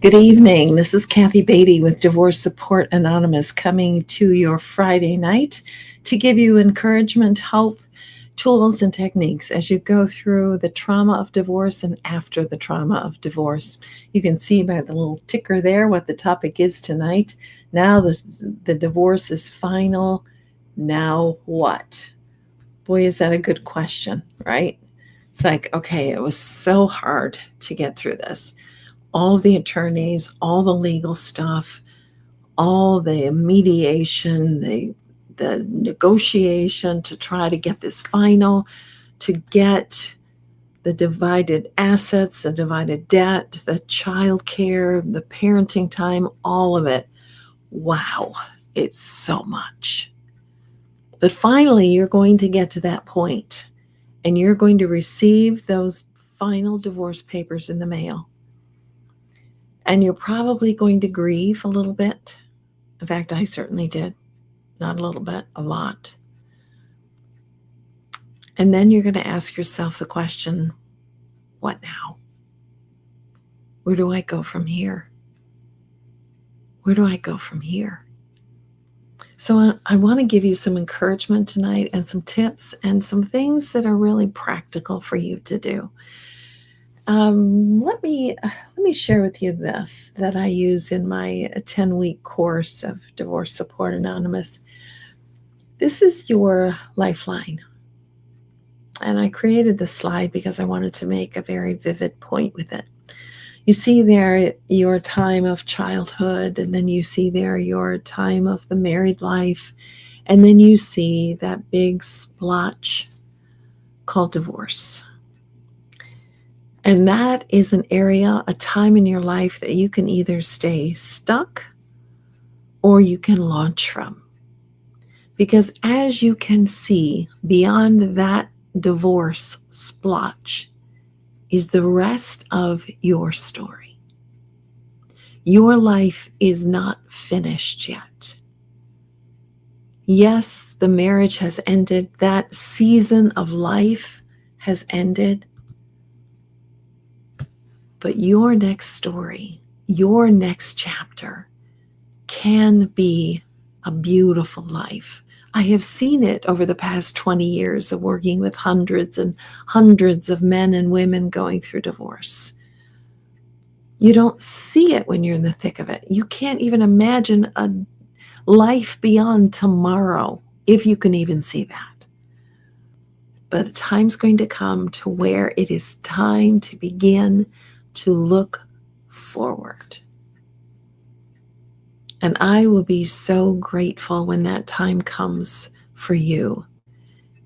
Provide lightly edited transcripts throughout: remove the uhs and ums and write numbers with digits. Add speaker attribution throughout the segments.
Speaker 1: Good evening. This is Kathy Beatty with Divorce Support Anonymous coming to your Friday night to give you encouragement, help, tools, and techniques as you go through the trauma of divorce and after the trauma of divorce. You can see by the little ticker there what the topic is tonight. Now the divorce is final. Now what? Boy, is that a good question, right? It's like, okay, it was so hard to get through this. All the attorneys, all the legal stuff, all the mediation, the negotiation to try to get this final, to get the divided assets, the divided debt, the child care, the parenting time, all of it. Wow, it's so much. But finally, you're going to get to that point, and you're going to receive those final divorce papers in the mail. And you're probably going to grieve a little bit. In fact, I certainly did. Not a little bit, a lot. And then you're going to ask yourself the question, what now? Where do I go from here? Where do I go from here? So I want to give you some encouragement tonight and some tips and some things that are really practical for you to do. Let me share with you this that I use in my 10-week course of Divorce Support Anonymous. This is your lifeline. And I created this slide because I wanted to make a very vivid point with it. You see there your time of childhood, and then you see there your time of the married life, and then you see that big splotch called divorce. And that is an area, a time in your life that you can either stay stuck or you can launch from. Because as you can see, beyond that divorce splotch is the rest of your story. Your life is not finished yet. Yes, the marriage has ended. That season of life has ended. But your next story, your next chapter can be a beautiful life. I have seen it over the past 20 years of working with hundreds and hundreds of men and women going through divorce. You don't see it when you're in the thick of it. You can't even imagine a life beyond tomorrow, if you can even see that. But a time's going to come to where it is time to begin to look forward. And I will be so grateful when that time comes for you.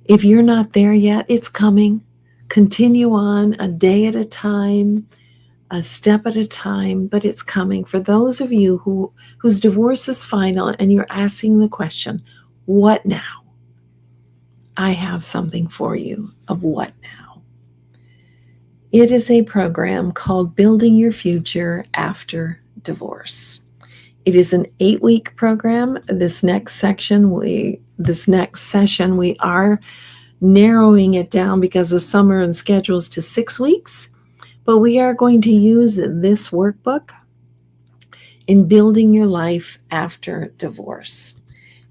Speaker 1: If you're not there yet, it's coming. Continue on a day at a time, a step at a time, but it's coming. For those of you whose divorce is final and you're asking the question, what now? I have something for you of what now. It is a program called Building Your Future After Divorce. It is an 8-week program. This next session, we are narrowing it down because of summer and schedules to 6 weeks. But we are going to use this workbook in building your life after divorce.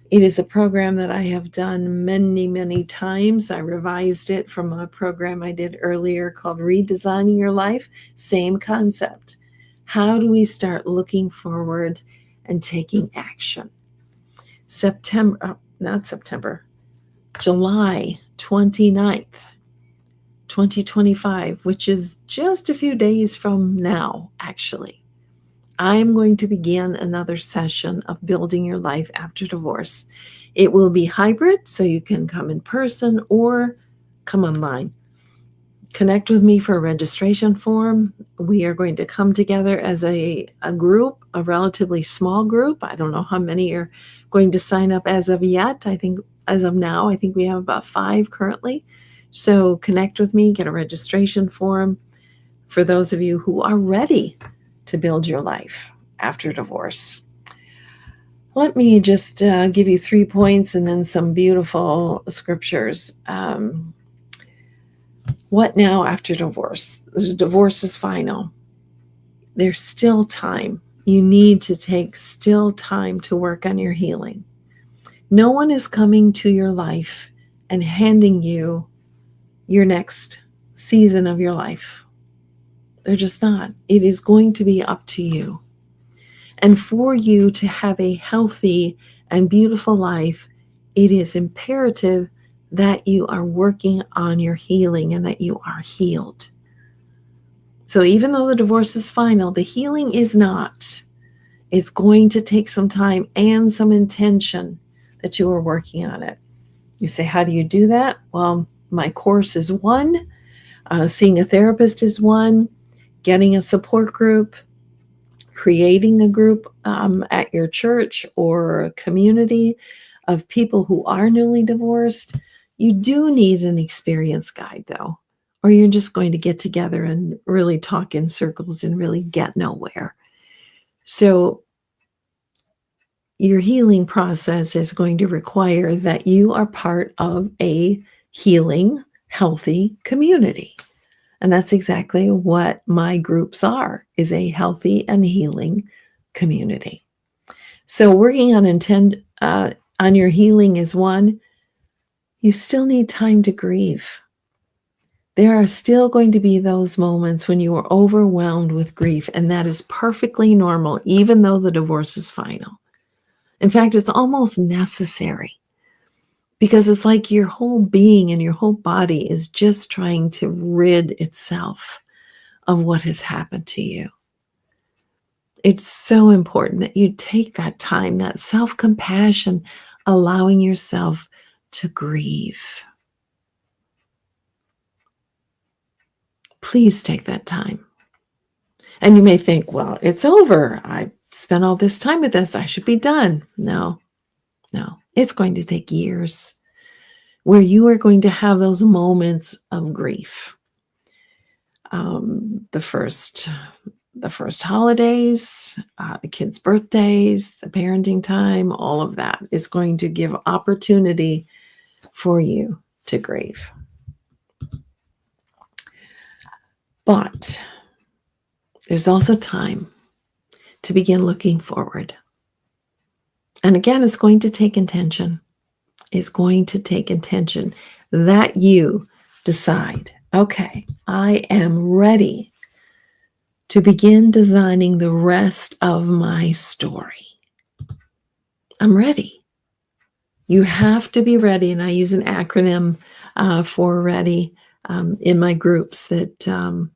Speaker 1: It is a program that I have done many, many times. I revised it from a program I did earlier called Redesigning Your Life. Same concept. How do we start looking forward and taking action? July 29th, 2025, which is just a few days from now, actually. I'm going to begin another session of Building Your Life After Divorce. It will be hybrid, so you can come in person or come online. Connect with me for a registration form. We are going to come together as a group, a relatively small group. I don't know how many are going to sign up as of yet. I think as of now, I think we have about 5 currently. So connect with me, get a registration form for those of you who are ready to build your life after divorce. Let me just give you 3 points and then some beautiful scriptures. What now after divorce? The divorce is final. there's still time. You need to take still time to work on your healing. No one is coming to your life and handing you your next season of your life. They're just not. It is going to be up to you. And for you to have a healthy and beautiful life, it is imperative that you are working on your healing and that you are healed. So even though the divorce is final, the healing is not. It's going to take some time and some intention that you are working on it. You say, how do you do that? Well, my course is one. Seeing a therapist is one. Getting a support group, creating a group at your church or a community of people who are newly divorced. You do need an experience guide, though, or you're just going to get together and really talk in circles and really get nowhere. So your healing process is going to require that you are part of a healing, healthy community. And that's exactly what my groups are, is a healthy and healing community. So working on your healing is one. You still need time to grieve. There are still going to be those moments when you are overwhelmed with grief, and that is perfectly normal, even though the divorce is final. In fact, it's almost necessary, because it's like your whole being and your whole body is just trying to rid itself of what has happened to you. It's so important that you take that time, that self-compassion, allowing yourself to grieve. Please take that time. And you may think, well, it's over. I spent all this time with this. I should be done. No. It's going to take years where you are going to have those moments of grief. The first holidays, the kids' birthdays, the parenting time, all of that is going to give opportunity for you to grieve. But there's also time to begin looking forward. And again, it's going to take intention. It's going to take intention that you decide, okay, I am ready to begin designing the rest of my story. I'm ready. You have to be ready. And I use an acronym for ready in my groups. That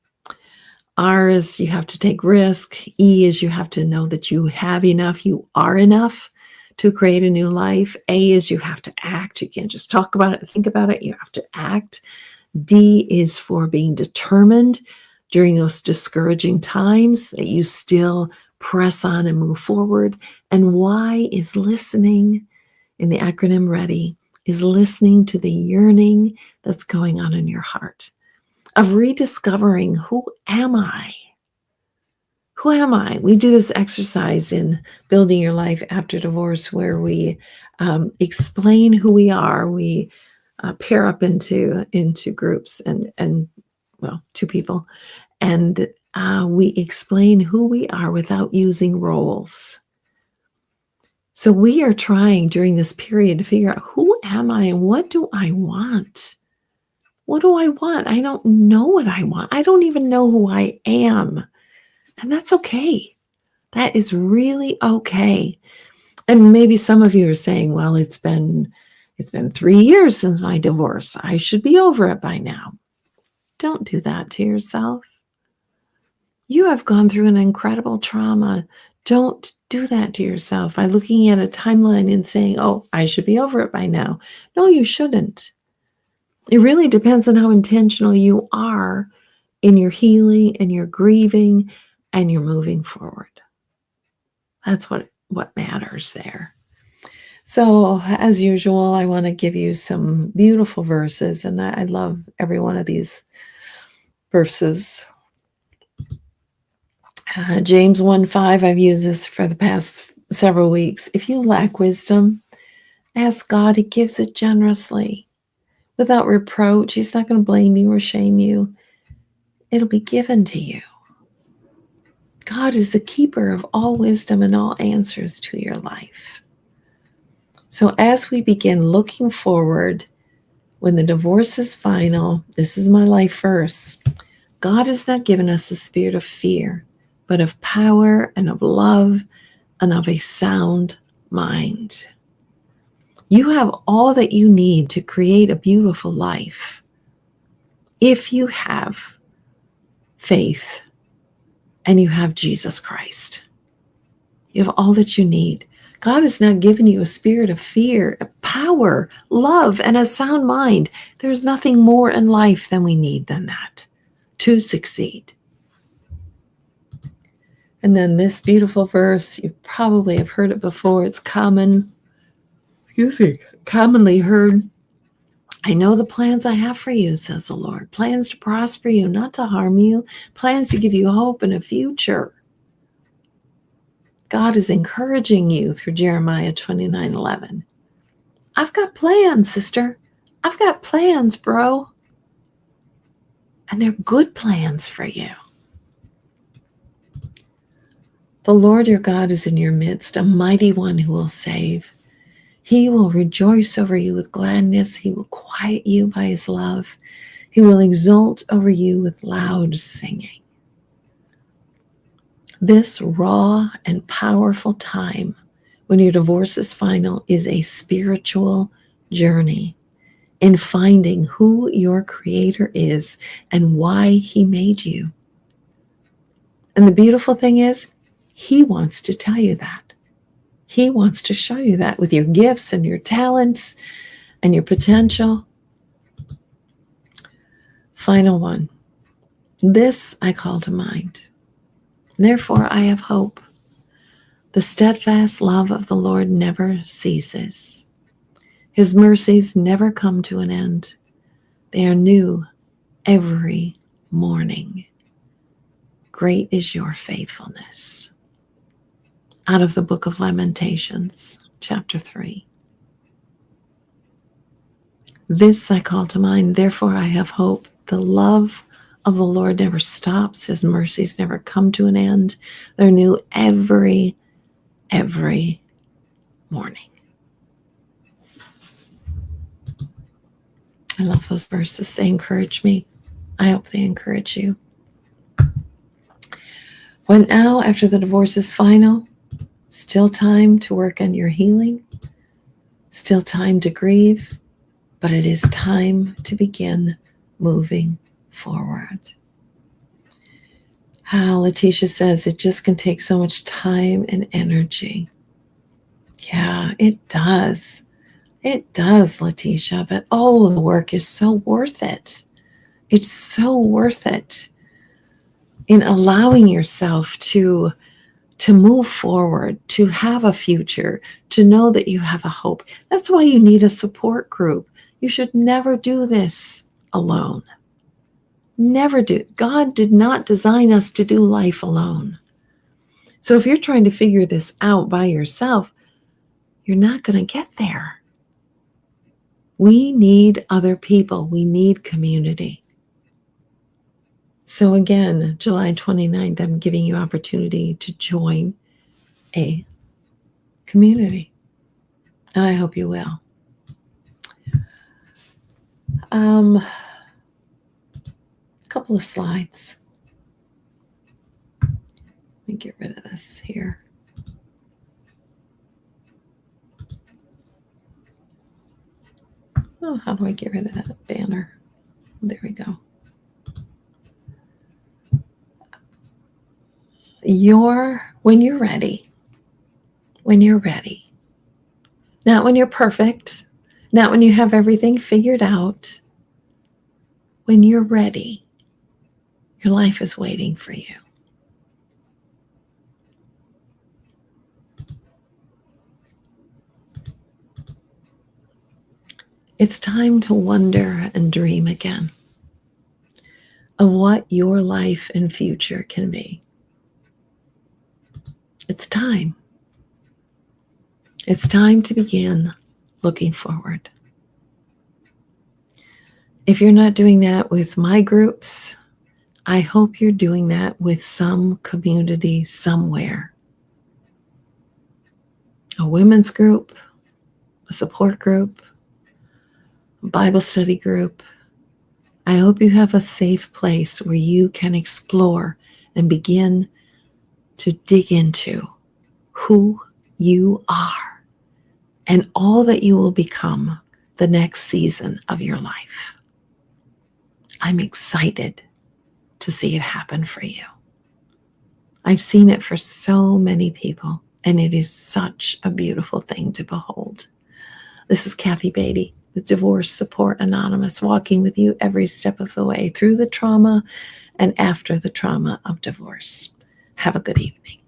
Speaker 1: R is you have to take risk. E is you have to know that you have enough, you are enough to create a new life. A is you have to act. You can't just talk about it, think about it. You have to act. D is for being determined during those discouraging times that you still press on and move forward. And Y is listening. In the acronym READY, is listening to the yearning that's going on in your heart, of rediscovering, who am I? Who am I? We do this exercise in Building Your Life After Divorce where we explain who we are. We pair up into groups and two people, and we explain who we are without using roles. So we are trying during this period to figure out, who am I and what do I want? What do I want? I don't know what I want. I don't even know who I am. And that's okay. That is really okay. And maybe some of you are saying, well, it's been 3 years since my divorce. I should be over it by now. Don't do that to yourself. You have gone through an incredible trauma. Don't do that to yourself by looking at a timeline and saying, oh, I should be over it by now. No, you shouldn't. It really depends on how intentional you are in your healing and your grieving and your moving forward. That's what matters there. So as usual, I want to give you some beautiful verses, and I love every one of these verses. James 1:5, I've used this for the past several weeks. If you lack wisdom, ask God. He gives it generously, without reproach. He's not going to blame you or shame you. It'll be given to you. God is the keeper of all wisdom and all answers to your life. So as we begin looking forward, when the divorce is final, this is my life verse. God has not given us a spirit of fear, but of power and of love and of a sound mind. You have all that you need to create a beautiful life if you have faith and you have Jesus Christ. You have all that you need. God has not given you a spirit of fear, power, love, and a sound mind. There's nothing more in life than we need than that to succeed. And then this beautiful verse, you probably have heard it before. It's commonly heard. I know the plans I have for you, says the Lord. Plans to prosper you, not to harm you. Plans to give you hope and a future. God is encouraging you through Jeremiah 29:11. I've got plans, sister. I've got plans, bro. And they're good plans for you. The Lord your God is in your midst, a mighty one who will save. He will rejoice over you with gladness. He will quiet you by his love. He will exult over you with loud singing. This raw and powerful time when your divorce is final is a spiritual journey in finding who your Creator is and why he made you. And the beautiful thing is, he wants to tell you that. He wants to show you that with your gifts and your talents and your potential. Final one. This I call to mind. Therefore I have hope. The steadfast love of the Lord never ceases. His mercies never come to an end. They are new every morning. Great is your faithfulness. Out of the book of Lamentations, chapter 3. This I call to mind, therefore I have hope. The love of the Lord never stops. His mercies never come to an end. They're new every morning. I love those verses. They encourage me. I hope they encourage you. When now, after the divorce is final, still time to work on your healing, still time to grieve, but it is time to begin moving forward. Letitia says it just can take so much time and energy. Yeah, it does. It does, Letitia, but the work is so worth it. It's so worth it in allowing yourself to move forward, to have a future, to know that you have a hope. That's why you need a support group. You should never do this alone. Never do. God did not design us to do life alone. So if you're trying to figure this out by yourself, you're not going to get there. We need other people. We need community. So again, July 29th, I'm giving you opportunity to join a community. And I hope you will. A couple of slides. Let me get rid of this here. How do I get rid of that banner? There we go. When you're ready, not when you're perfect, not when you have everything figured out, when you're ready, your life is waiting for you. It's time to wonder and dream again of what your life and future can be. It's time. It's time to begin looking forward. If you're not doing that with my groups, I hope you're doing that with some community somewhere. A women's group, a support group, a Bible study group. I hope you have a safe place where you can explore and begin to dig into who you are and all that you will become the next season of your life. I'm excited to see it happen for you. I've seen it for so many people, and it is such a beautiful thing to behold. This is Kathy Beatty with Divorce Support Anonymous, walking with you every step of the way through the trauma and after the trauma of divorce. Have a good evening.